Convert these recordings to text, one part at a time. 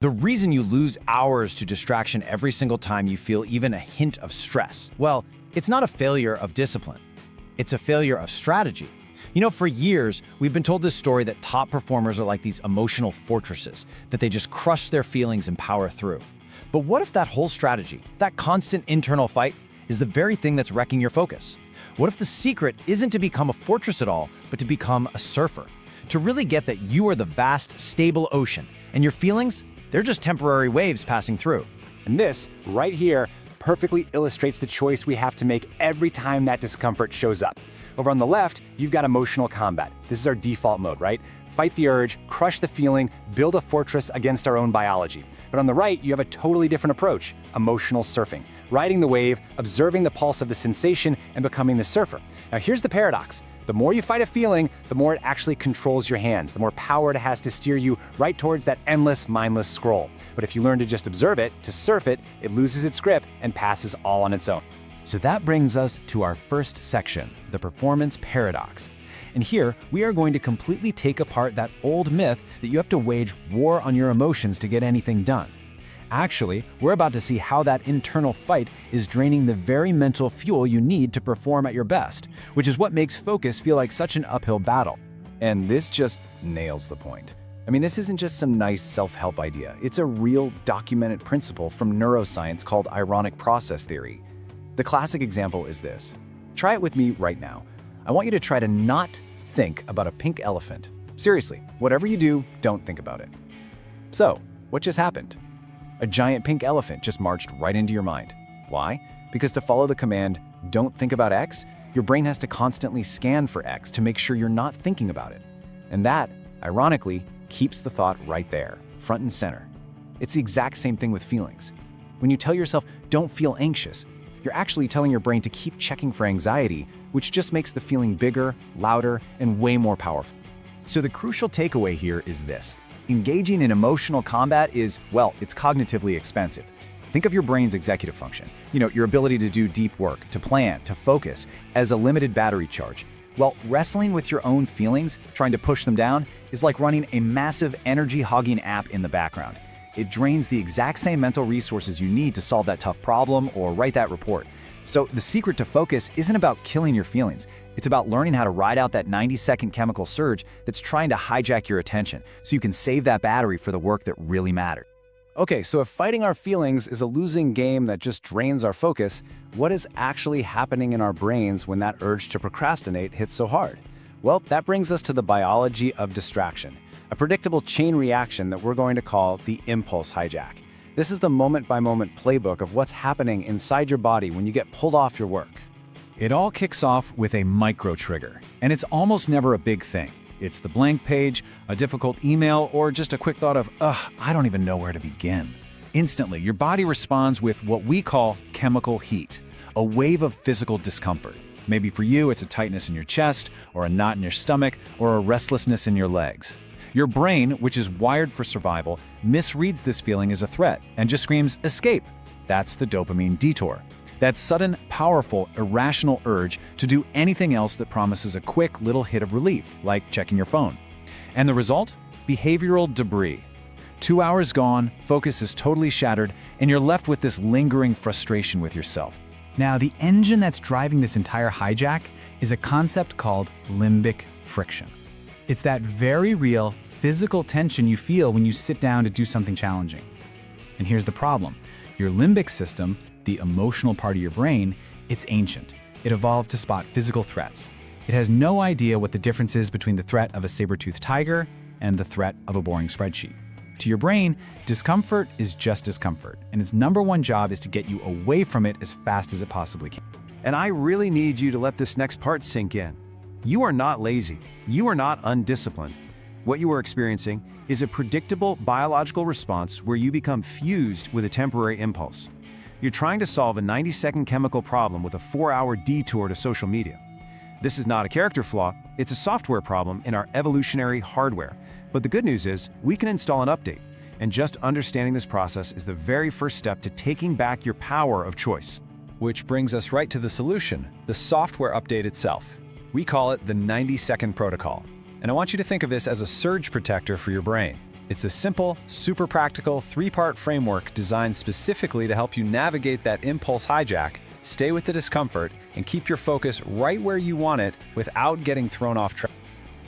The reason you lose hours to distraction every single time you feel even a hint of stress, well, it's not a failure of discipline. It's a failure of strategy. For years, we've been told this story that top performers are like these emotional fortresses, that they just crush their feelings and power through. But what if that whole strategy, that constant internal fight, is the very thing that's wrecking your focus? What if the secret isn't to become a fortress at all, but to become a surfer? To really get that you are the vast, stable ocean, and your feelings, they're just temporary waves passing through. And this, right here, perfectly illustrates the choice we have to make every time that discomfort shows up. Over on the left, you've got emotional combat. This is our default mode, right? Fight the urge, crush the feeling, build a fortress against our own biology. But on the right, you have a totally different approach, emotional surfing. Riding the wave, observing the pulse of the sensation, and becoming the surfer. Now here's the paradox. The more you fight a feeling, the more it actually controls your hands, the more power it has to steer you right towards that endless, mindless scroll. But if you learn to just observe it, to surf it, it loses its grip and passes all on its own. So that brings us to our first section, the performance paradox. And here, we are going to completely take apart that old myth that you have to wage war on your emotions to get anything done. Actually, we're about to see how that internal fight is draining the very mental fuel you need to perform at your best, which is what makes focus feel like such an uphill battle. And this just nails the point. This isn't just some nice self-help idea. It's a real documented principle from neuroscience called ironic process theory. The classic example is this. Try it with me right now. I want you to try to not think about a pink elephant. Seriously, whatever you do, don't think about it. So, what just happened? A giant pink elephant just marched right into your mind. Why? Because to follow the command, don't think about X, your brain has to constantly scan for X to make sure you're not thinking about it. And that, ironically, keeps the thought right there, front and center. It's the exact same thing with feelings. When you tell yourself, don't feel anxious, you're actually telling your brain to keep checking for anxiety, which just makes the feeling bigger, louder, and way more powerful. So the crucial takeaway here is this. Engaging in emotional combat is, well, it's cognitively expensive. Think of your brain's executive function, your ability to do deep work, to plan, to focus, as a limited battery charge. Well, wrestling with your own feelings, trying to push them down, is like running a massive energy-hogging app in the background. It drains the exact same mental resources you need to solve that tough problem or write that report. So the secret to focus isn't about killing your feelings. It's about learning how to ride out that 90-second chemical surge that's trying to hijack your attention so you can save that battery for the work that really matters. Okay, so if fighting our feelings is a losing game that just drains our focus, what is actually happening in our brains when that urge to procrastinate hits so hard? Well, that brings us to the biology of distraction, a predictable chain reaction that we're going to call the impulse hijack. This is the moment-by-moment playbook of what's happening inside your body when you get pulled off your work. It all kicks off with a micro-trigger, and it's almost never a big thing. It's the blank page, a difficult email, or just a quick thought of, I don't even know where to begin. Instantly, your body responds with what we call chemical heat, a wave of physical discomfort. Maybe for you, it's a tightness in your chest, or a knot in your stomach, or a restlessness in your legs. Your brain, which is wired for survival, misreads this feeling as a threat and just screams, escape. That's the dopamine-detour. That sudden, powerful, irrational urge to do anything else that promises a quick little hit of relief, like checking your phone. And the result? Behavioral debris. 2 hours gone, focus is totally shattered, and you're left with this lingering frustration with yourself. Now, the engine that's driving this entire hijack is a concept called limbic friction. It's that very real, physical tension you feel when you sit down to do something challenging. And here's the problem. Your limbic system, the emotional part of your brain, it's ancient. It evolved to spot physical threats. It has no idea what the difference is between the threat of a saber-toothed tiger and the threat of a boring spreadsheet. To your brain, discomfort is just discomfort, and its number one job is to get you away from it as fast as it possibly can. And I really need you to let this next part sink in. You are not lazy. You are not undisciplined. What you are experiencing is a predictable biological response where you become fused with a temporary impulse. You're trying to solve a 90-second chemical problem with a 4-hour detour to social media. This is not a character flaw, it's a software problem in our evolutionary hardware. But the good news is, we can install an update. And just understanding this process is the very first step to taking back your power of choice. Which brings us right to the solution, the software update itself. We call it the 90-second protocol. And I want you to think of this as a surge protector for your brain. It's a simple, super practical, 3-part framework designed specifically to help you navigate that impulse hijack, stay with the discomfort, and keep your focus right where you want it without getting thrown off track.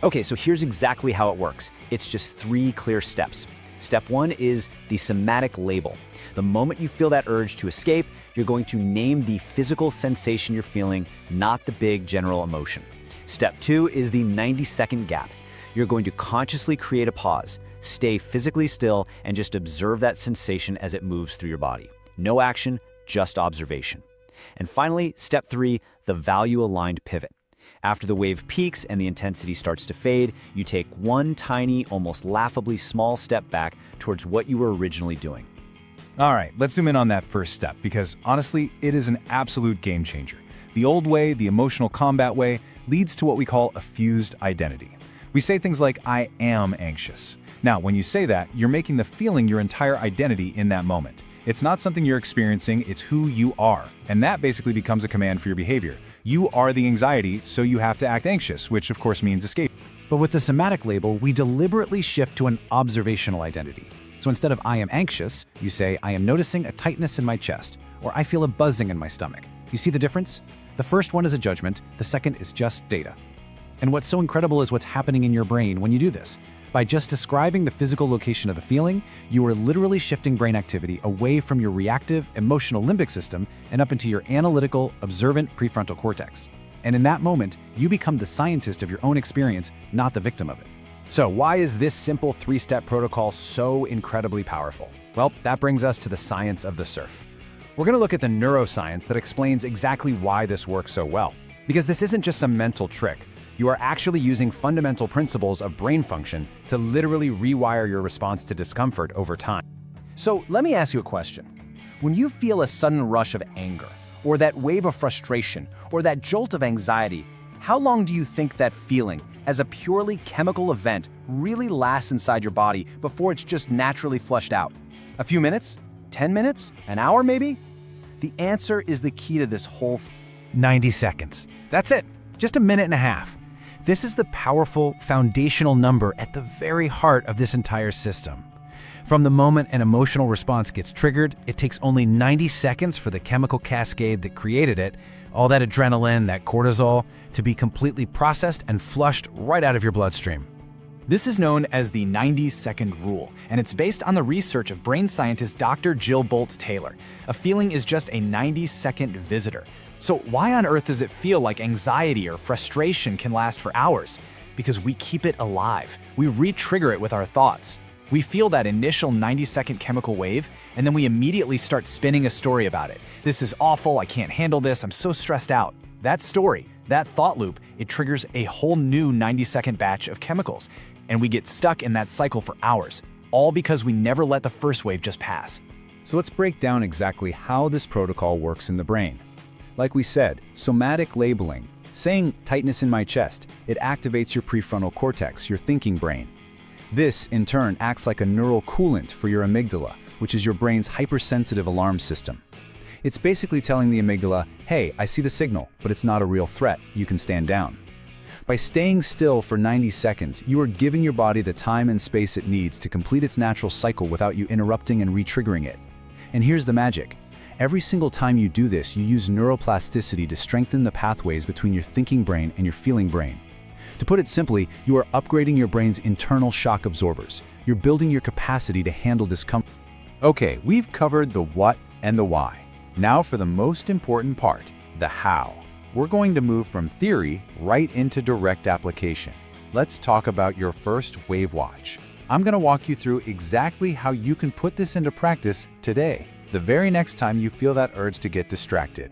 Okay, so here's exactly how it works. It's just 3 clear steps. Step 1 is the somatic label. The moment you feel that urge to escape, you're going to name the physical sensation you're feeling, not the big general emotion. Step 2 is the 90-second gap. You're going to consciously create a pause, stay physically still, and just observe that sensation as it moves through your body. No action, just observation. And finally, step 3, the value-aligned pivot. After the wave peaks and the intensity starts to fade, you take one tiny, almost laughably small step back towards what you were originally doing. All right, let's zoom in on that first step because honestly, it is an absolute game changer. The old way, the emotional combat way, leads to what we call a fused identity. We say things like, I am anxious. Now, when you say that, you're making the feeling your entire identity in that moment. It's not something you're experiencing, it's who you are. And that basically becomes a command for your behavior. You are the anxiety, so you have to act anxious, which of course means escape. But with the somatic label, we deliberately shift to an observational identity. So instead of I am anxious, you say I am noticing a tightness in my chest, or I feel a buzzing in my stomach. You see the difference? The first one is a judgment, the second is just data. And what's so incredible is what's happening in your brain when you do this. By just describing the physical location of the feeling, you are literally shifting brain activity away from your reactive, emotional limbic system and up into your analytical, observant prefrontal cortex. And in that moment, you become the scientist of your own experience, not the victim of it. So why is this simple 3-step protocol so incredibly powerful? Well, that brings us to the science of the surf. We're going to look at the neuroscience that explains exactly why this works so well. Because this isn't just some mental trick. You are actually using fundamental principles of brain function to literally rewire your response to discomfort over time. So let me ask you a question. When you feel a sudden rush of anger, or that wave of frustration, or that jolt of anxiety, how long do you think that feeling, as a purely chemical event, really lasts inside your body before it's just naturally flushed out? A few minutes? 10 minutes? An hour maybe? The answer is the key to this whole 90 seconds. That's it. Just a minute and a half. This is the powerful, foundational number at the very heart of this entire system. From the moment an emotional response gets triggered, it takes only 90 seconds for the chemical cascade that created it, all that adrenaline, that cortisol, to be completely processed and flushed right out of your bloodstream. This is known as the 90-second rule, and it's based on the research of brain scientist Dr. Jill Bolt Taylor. A feeling is just a 90-second visitor. So why on earth does it feel like anxiety or frustration can last for hours? Because we keep it alive. We re-trigger it with our thoughts. We feel that initial 90-second chemical wave, and then we immediately start spinning a story about it. This is awful, I can't handle this, I'm so stressed out. That story, that thought loop, it triggers a whole new 90-second batch of chemicals, and we get stuck in that cycle for hours, all because we never let the first wave just pass. So let's break down exactly how this protocol works in the brain. Like we said, somatic labeling, saying tightness in my chest, it activates your prefrontal cortex, your thinking brain. This, in turn, acts like a neural coolant for your amygdala, which is your brain's hypersensitive alarm system. It's basically telling the amygdala, hey, I see the signal, but it's not a real threat, you can stand down. By staying still for 90 seconds, you are giving your body the time and space it needs to complete its natural cycle without you interrupting and re-triggering it. And here's the magic. Every single time you do this, you use neuroplasticity to strengthen the pathways between your thinking brain and your feeling brain. To put it simply, you are upgrading your brain's internal shock absorbers. You're building your capacity to handle discomfort. Okay, we've covered the what and the why. Now for the most important part, the how. We're going to move from theory right into direct application. Let's talk about your first wave watch. I'm going to walk you through exactly how you can put this into practice today, the very next time you feel that urge to get distracted.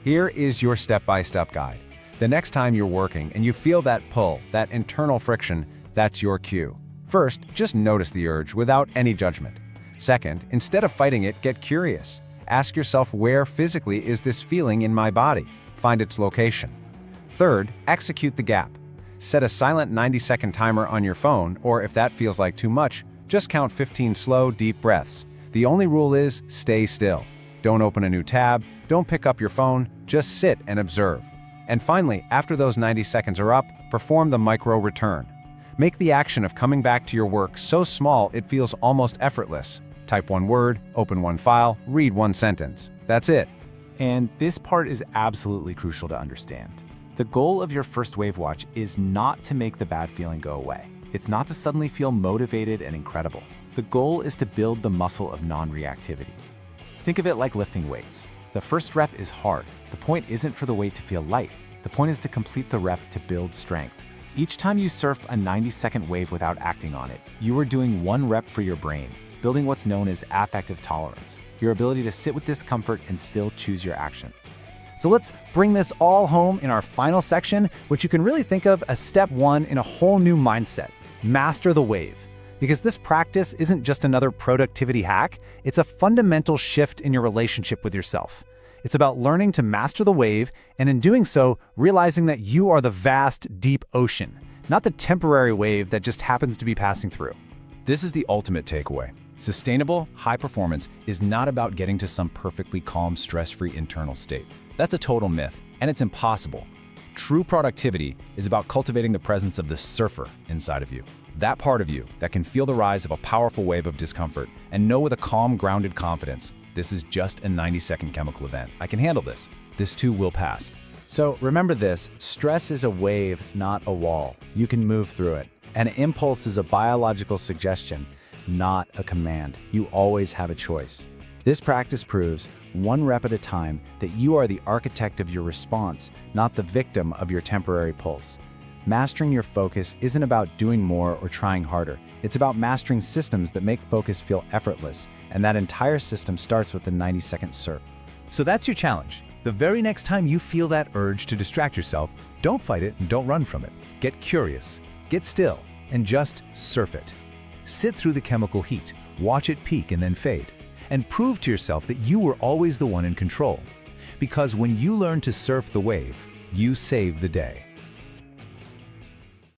Here is your step-by-step guide. The next time you're working and you feel that pull, that internal friction, that's your cue. First, just notice the urge without any judgment. Second, instead of fighting it, get curious. Ask yourself, where physically is this feeling in my body? Find its location. Third, execute the gap. Set a silent 90-second timer on your phone, or if that feels like too much, just count 15 slow, deep breaths. The only rule is stay still. Don't open a new tab, don't pick up your phone, just sit and observe. And finally, after those 90 seconds are up, perform the micro return. Make the action of coming back to your work so small it feels almost effortless. Type one word, open one file, read one sentence. That's it. And this part is absolutely crucial to understand. The goal of your first wave watch is not to make the bad feeling go away. It's not to suddenly feel motivated and incredible. The goal is to build the muscle of non-reactivity. Think of it like lifting weights. The first rep is hard. The point isn't for the weight to feel light. The point is to complete the rep to build strength. Each time you surf a 90-second wave without acting on it, you are doing one rep for your brain, building what's known as affective tolerance, your ability to sit with discomfort and still choose your action. So let's bring this all home in our final section, which you can really think of as step 1 in a whole new mindset: master the wave. Because this practice isn't just another productivity hack, it's a fundamental shift in your relationship with yourself. It's about learning to master the wave, and in doing so, realizing that you are the vast, deep ocean, not the temporary wave that just happens to be passing through. This is the ultimate takeaway. Sustainable, high performance is not about getting to some perfectly calm, stress-free internal state. That's a total myth, and it's impossible. True productivity is about cultivating the presence of the surfer inside of you. That part of you that can feel the rise of a powerful wave of discomfort and know with a calm, grounded confidence, this is just a 90-second chemical event. I can handle this. This too will pass. So remember this: stress is a wave, not a wall. You can move through it. An impulse is a biological suggestion, not a command. You always have a choice. This practice proves, one rep at a time, that you are the architect of your response, not the victim of your temporary pulse. Mastering your focus isn't about doing more or trying harder. It's about mastering systems that make focus feel effortless, and that entire system starts with the 90-second surf. So that's your challenge. The very next time you feel that urge to distract yourself, don't fight it and don't run from it. Get curious, get still, and just surf it. Sit through the chemical heat, watch it peak and then fade, and prove to yourself that you were always the one in control. Because when you learn to surf the wave, you save the day.